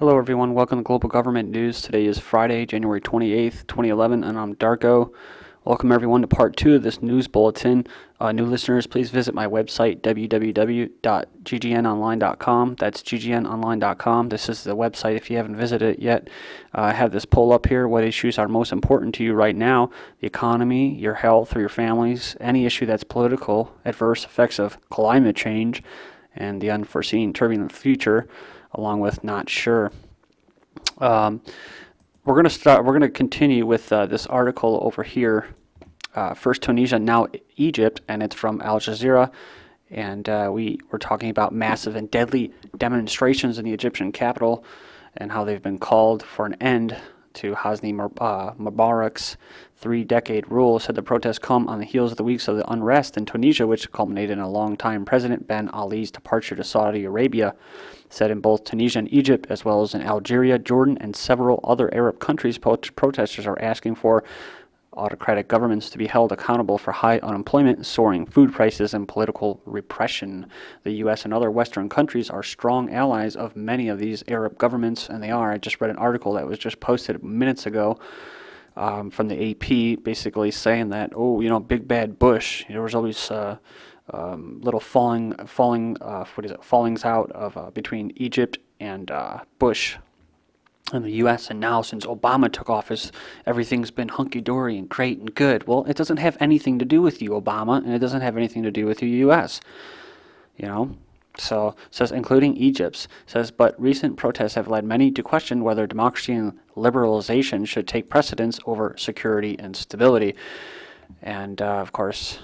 Hello everyone, welcome to Global Government News. Today is Friday, January 28th, 2011, and I'm Darko. Welcome everyone to part 2 of this news bulletin. New listeners, please visit my website, www.ggnonline.com. That's ggnonline.com. This is the website if you haven't visited it yet. I have this poll up here. What issues are most important to you right now? The economy, your health, or your families, any issue that's political, adverse effects of climate change, and the unforeseen turbulent future, along with not sure. We're going to continue with this article over here. First Tunisia, now Egypt, and it's from Al Jazeera. And we're talking about massive and deadly demonstrations in the Egyptian capital and how they've been called for an end to Hosni Mubarak's 3-decade rule. Said the protests come on the heels of the weeks of the unrest in Tunisia, which culminated in a long-time President Ben Ali's departure to Saudi Arabia. Said in both Tunisia and Egypt, as well as in Algeria, Jordan, and several other Arab countries, protesters are asking for autocratic governments to be held accountable for high unemployment, soaring food prices, and political repression. The U.S. and other Western countries are strong allies of many of these Arab governments, and they are. I just read an article that was just posted minutes ago from the AP, basically saying that, big bad Bush. There was always little fallings out of between Egypt and Bush in the U.S., and now since Obama took office, everything's been hunky-dory and great and good. Well, it doesn't have anything to do with you, Obama, and it doesn't have anything to do with the U.S., So, says, including Egypt's, says, but recent protests have led many to question whether democracy and liberalization should take precedence over security and stability. And, of course,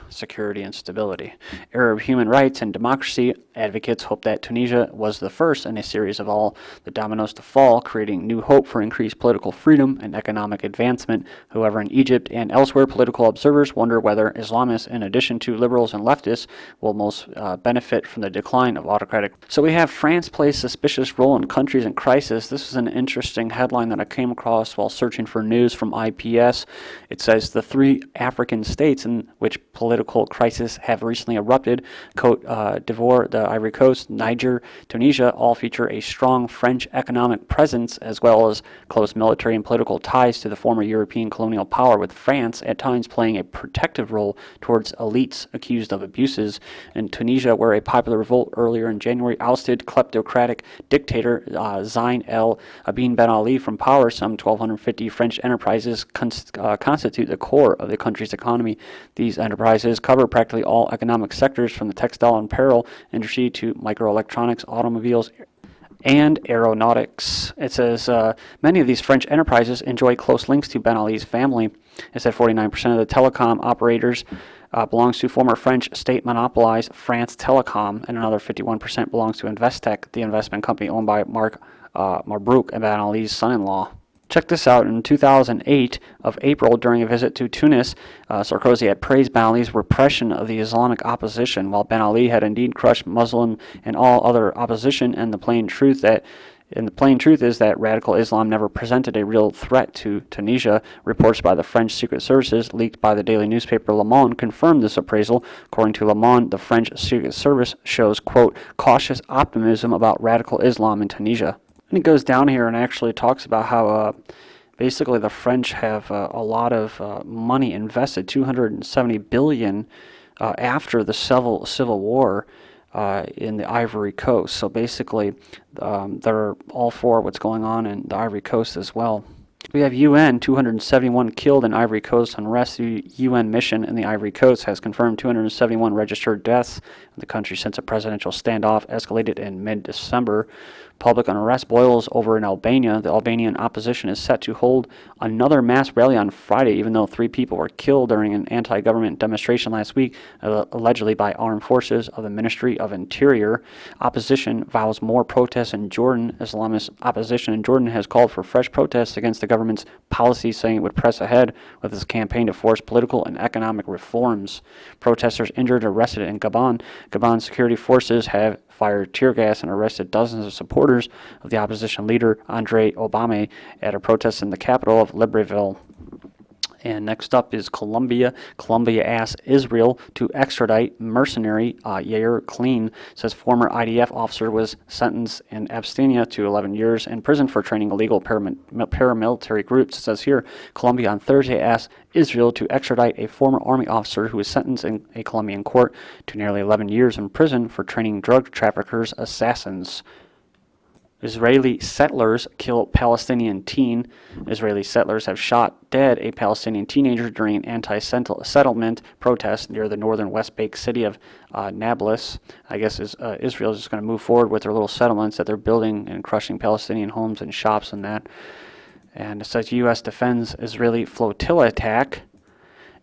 security and stability. Arab human rights and democracy advocates hope that Tunisia was the first in a series of all the dominoes to fall, creating new hope for increased political freedom and economic advancement. However, in Egypt and elsewhere, political observers wonder whether Islamists, in addition to liberals and leftists, will most benefit from the decline of autocratic. So we have France plays suspicious role in countries in crisis. This is an interesting headline that I came across while searching for news from IPS. It says the 3 African states in which political crises have recently erupted, Côte d'Ivoire, the Ivory Coast, Niger, Tunisia, all feature a strong French economic presence as well as close military and political ties to the former European colonial power, with France at times playing a protective role towards elites accused of abuses. In Tunisia, where a popular revolt earlier in January ousted kleptocratic dictator Zine El Abidine Ben Ali from power, some 1,250 French enterprises constitute the core of the country's economy. These enterprises cover practically all economic sectors, from the textile and apparel industry to microelectronics, automobiles, and aeronautics. It says many of these French enterprises enjoy close links to Ben Ali's family. It said 49% of the telecom operators belongs to former French state monopolized France Telecom, and another 51% belongs to Investec, the investment company owned by Marc Mabrouk and Ben Ali's son-in-law. Check this out. In 2008 of April, during a visit to Tunis, Sarkozy had praised Ben Ali's repression of the Islamic opposition, while Ben Ali had indeed crushed Muslim and all other opposition. And the plain truth is that radical Islam never presented a real threat to Tunisia. Reports by the French Secret Services, leaked by the daily newspaper Le Monde, confirmed this appraisal. According to Le Monde, the French Secret Service shows, quote, cautious optimism about radical Islam in Tunisia. And it goes down here and actually talks about how basically the French have a lot of money invested, 270 billion after the civil war in the Ivory Coast. So basically they're all for what's going on in the Ivory Coast as well. We have UN, 271 killed in Ivory Coast unrest. The UN mission in the Ivory Coast has confirmed 271 registered deaths in the country since a presidential standoff escalated in mid-December. Public unrest boils over in Albania. The Albanian opposition is set to hold another mass rally on Friday, even though 3 people were killed during an anti-government demonstration last week, allegedly by armed forces of the Ministry of Interior. Opposition vows more protests in Jordan. Islamist opposition in Jordan has called for fresh protests against the government's policy, saying it would press ahead with its campaign to force political and economic reforms. Protesters injured and arrested in Gabon. Gabon security forces have fired tear gas and arrested dozens of supporters of the opposition leader Andre Obame at a protest in the capital of Libreville. And next up is Colombia. Colombia asks Israel to extradite mercenary Yair Clean. Says former IDF officer was sentenced in Abstinia to 11 years in prison for training illegal paramilitary groups. It says here, Colombia on Thursday asked Israel to extradite a former army officer who was sentenced in a Colombian court to nearly 11 years in prison for training drug traffickers assassins. Israeli settlers kill Palestinian teen. Israeli settlers have shot dead a Palestinian teenager during an anti-settlement protest near the northern West Bank city of Nablus. I guess Israel is just going to move forward with their little settlements that they're building and crushing Palestinian homes and shops and that. And it says U.S. defends Israeli flotilla attack.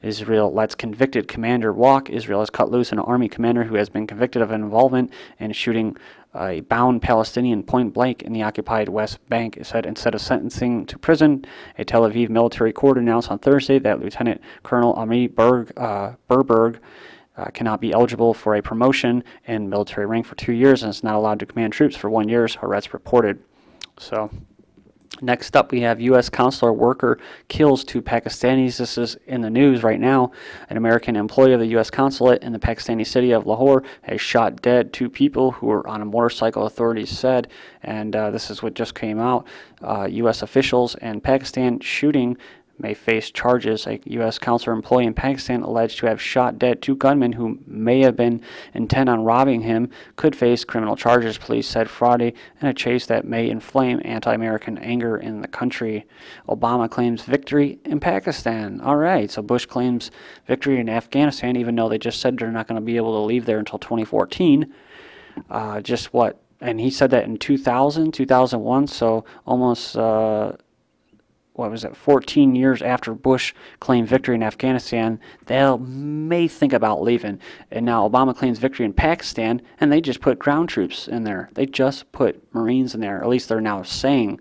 Israel lets convicted commander walk. Israel has cut loose an army commander who has been convicted of involvement in shooting a bound Palestinian point blank in the occupied West Bank. It said instead of sentencing to prison, a Tel Aviv military court announced on Thursday that Lieutenant Colonel Ami Berberg cannot be eligible for a promotion in military rank for 2 years and is not allowed to command troops for 1 year, Haaretz reported. So next up, we have U.S. consular worker kills two Pakistanis. This is in the news right now. An American employee of the U.S. consulate in the Pakistani city of Lahore has shot dead two people who were on a motorcycle, authorities said. And this is what just came out. U.S. officials in Pakistan shooting may face charges. A U.S. consular employee in Pakistan alleged to have shot dead two gunmen who may have been intent on robbing him could face criminal charges, police said Friday, in a chase that may inflame anti-American anger in the country. Obama claims victory in Pakistan. All right, so Bush claims victory in Afghanistan, even though they just said they're not going to be able to leave there until 2014. Just what? And he said that in 2000, 2001, so almost 14 years after Bush claimed victory in Afghanistan, they may think about leaving. And now Obama claims victory in Pakistan, and they just put ground troops in there. They just put Marines in there. At least they're now saying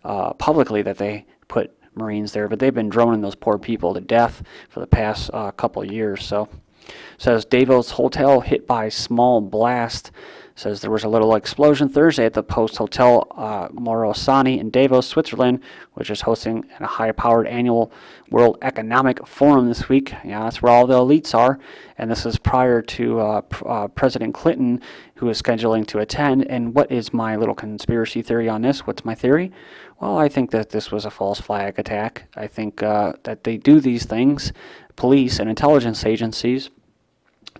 publicly that they put Marines there, but they've been droning those poor people to death for the past couple of years. So, says Davos hotel hit by small blast. Says there was a little explosion Thursday at the Post Hotel Morosani in Davos, Switzerland, which is hosting a high-powered annual World Economic Forum this week. Yeah, that's where all the elites are. And this is prior to President Clinton, who is scheduling to attend. And what is my little conspiracy theory on this? What's my theory? Well, I think that this was a false flag attack. I think that they do these things, police and intelligence agencies,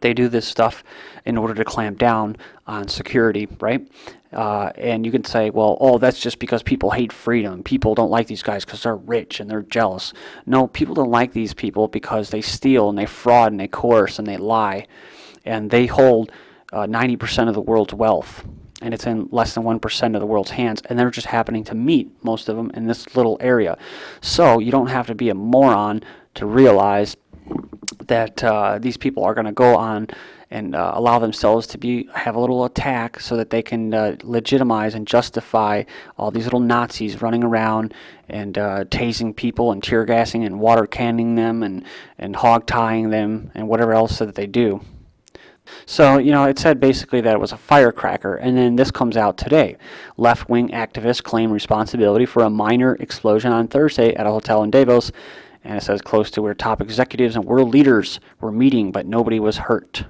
they do this stuff in order to clamp down on security, right? And you can say, well, oh, that's just because people hate freedom. People don't like these guys because they're rich and they're jealous. No, people don't like these people because they steal and they fraud and they coerce and they lie. And they hold 90% of the world's wealth. And it's in less than 1% of the world's hands. And they're just happening to meet, most of them, in this little area. So you don't have to be a moron to realize that these people are going to go on and allow themselves to have a little attack so that they can legitimize and justify all these little Nazis running around and tasing people and tear gassing and water canning them and hog tying them and whatever else that they do. So, it said basically that it was a firecracker, and then this comes out today. Left-wing activists claim responsibility for a minor explosion on Thursday at a hotel in Davos. And it says close to where top executives and world leaders were meeting, but nobody was hurt.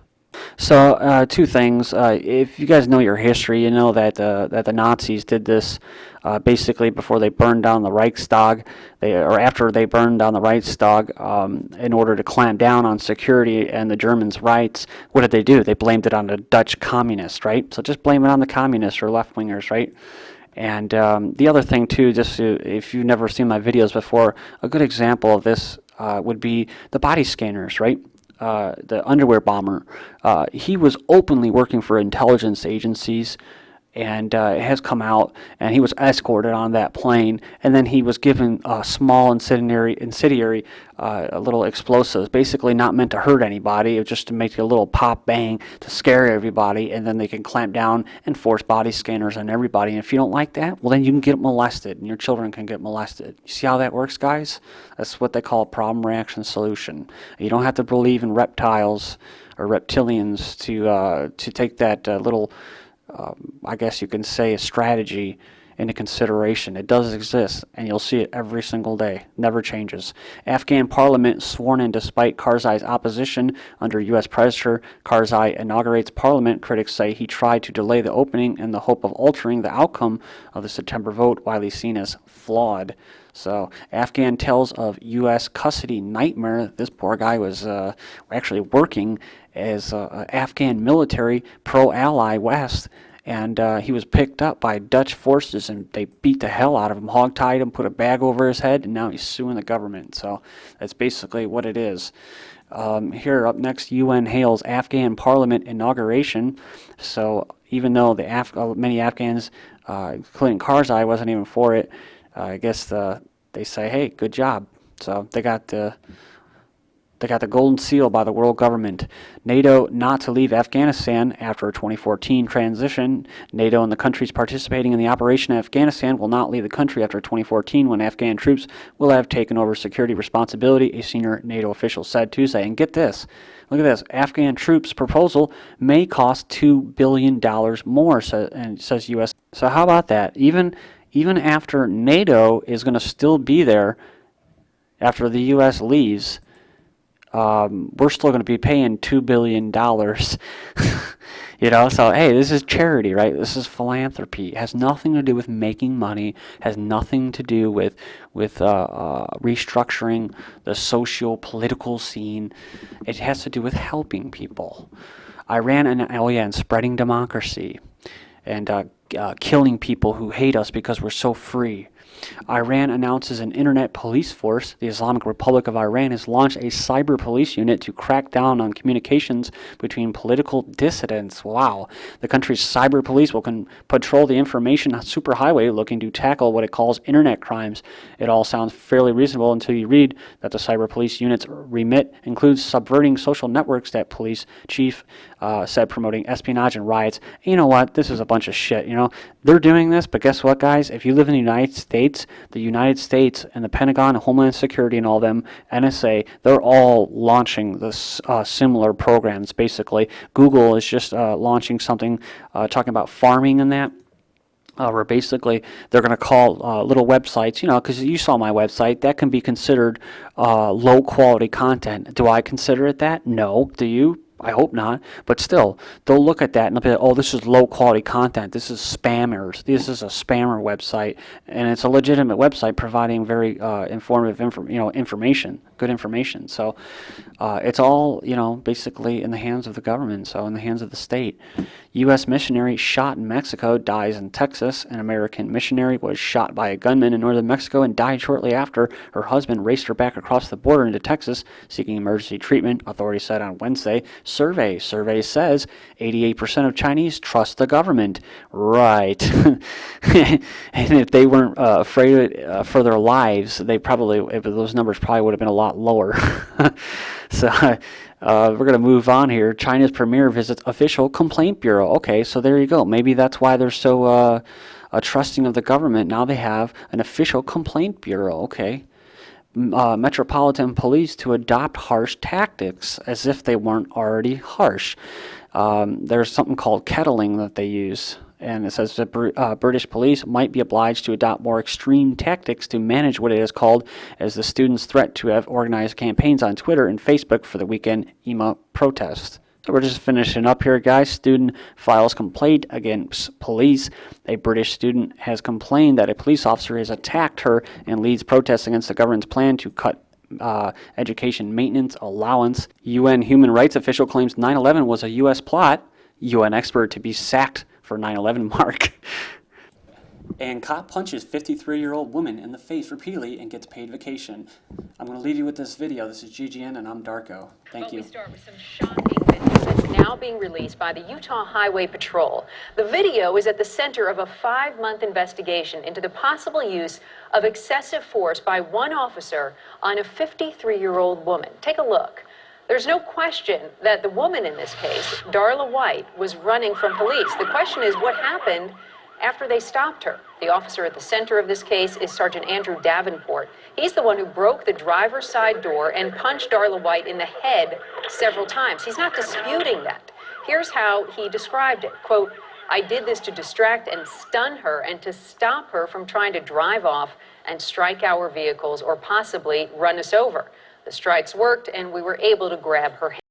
So two things. If you guys know your history, you know that the Nazis did this basically before they burned down the Reichstag, or after they burned down the Reichstag, in order to clamp down on security and the Germans' rights. What did they do? They blamed it on the Dutch communists, right? So just blame it on the communists or left-wingers, right? And the other thing, too, if you've never seen my videos before, a good example of this would be the body scanners, right? The underwear bomber. He was openly working for intelligence agencies, and it has come out, and he was escorted on that plane, and then he was given small incendiary little explosives, basically not meant to hurt anybody. It was just to make a little pop bang to scare everybody, and then they can clamp down and force body scanners on everybody. And if you don't like that, well, then you can get molested, and your children can get molested. You see how that works, guys? That's what they call a problem reaction solution. You don't have to believe in reptiles or reptilians to take that little I guess you can say a strategy into consideration. It does exist, and you'll see it every single day. Never changes. Afghan parliament sworn in despite Karzai's opposition under U.S. pressure. Karzai inaugurates parliament. Critics say he tried to delay the opening in the hope of altering the outcome of the September vote, widely seen as flawed. So, Afghan tales of U.S. custody nightmare. This poor guy was actually working as Afghan military pro-ally West, and he was picked up by Dutch forces, and they beat the hell out of him, hog-tied him, put a bag over his head, and now he's suing the government. So that's basically what it is. Here, up next, UN hails Afghan parliament inauguration. So even though the many Afghans, including Karzai, wasn't even for it, I guess they say, hey, good job. So they got the golden seal by the world government. NATO not to leave Afghanistan after a 2014 transition. NATO and the countries participating in the operation in Afghanistan will not leave the country after 2014 when Afghan troops will have taken over security responsibility, a senior NATO official said Tuesday. And get this. Look at this. Afghan troops proposal may cost $2 billion more, says U.S. So how about that? Even after NATO is going to still be there after the U.S. leaves, we're still going to be paying $2 billion. So hey, this is charity, right? This is philanthropy. It has nothing to do with making money, has nothing to do with restructuring the socio-political scene. It has to do with helping people. Iran and spreading democracy, and killing people who hate us because we're so free. Iran announces an internet police force. The Islamic Republic of Iran has launched a cyber police unit to crack down on communications between political dissidents. Wow. The country's cyber police will patrol the information superhighway looking to tackle what it calls internet crimes. It all sounds fairly reasonable until you read that the cyber police unit's remit includes subverting social networks that police chief said promoting espionage and riots. And you know what? This is a bunch of shit. They're doing this, but guess what, guys? If you live in the United States and the Pentagon, Homeland Security, and all them, NSA, they're all launching this similar programs, basically. Google is just launching something talking about farming and that. Where basically they're going to call little websites, because you saw my website, that can be considered low quality content. Do I consider it that? No. Do you? I hope not, but still, they'll look at that and they'll be like, oh, this is low quality content. This is spammers. This is a spammer website, and it's a legitimate website providing very informative information, good information. So it's all, basically in the hands of the government, so in the hands of the state. U.S. missionary shot in Mexico dies in Texas. An American missionary was shot by a gunman in northern Mexico and died shortly after her husband raced her back across the border into Texas seeking emergency treatment, authorities said on Wednesday. Survey says 88% of Chinese trust the government. Right. And if they weren't afraid for their lives, those numbers probably would have been a lot lower. So we're going to move on here. China's premier visits official complaint bureau. Okay, so there you go. Maybe that's why they're so trusting of the government. Now they have an official complaint bureau. Okay. Metropolitan police to adopt harsh tactics as if they weren't already harsh. There's something called kettling that they use. And it says that British police might be obliged to adopt more extreme tactics to manage what it is called as the students' threat to have organized campaigns on Twitter and Facebook for the weekend EMA protest. So we're just finishing up here, guys. Student files complaint against police. A British student has complained that a police officer has attacked her and leads protests against the government's plan to cut education maintenance allowance. UN human rights official claims 9/11 was a U.S. plot. UN expert to be sacked for 9/11 mark. And cop punches 53-year-old woman in the face repeatedly and gets paid vacation. I'm going to leave you with this video. This is GGN and I'm Darko. Thank you. We start with some shocking video that's now being released by the Utah Highway Patrol. The video is at the center of a 5-month investigation into the possible use of excessive force by one officer on a 53-year-old woman. Take a look. There's no question that the woman in this case, Darla White, was running from police. The question is what happened after they stopped her. The officer at the center of this case is Sergeant Andrew Davenport. He's the one who broke the driver's side door and punched Darla White in the head several times. He's not disputing that. Here's how he described it. Quote, I did this to distract and stun her and to stop her from trying to drive off and strike our vehicles or possibly run us over. The strikes worked, and we were able to grab her hand.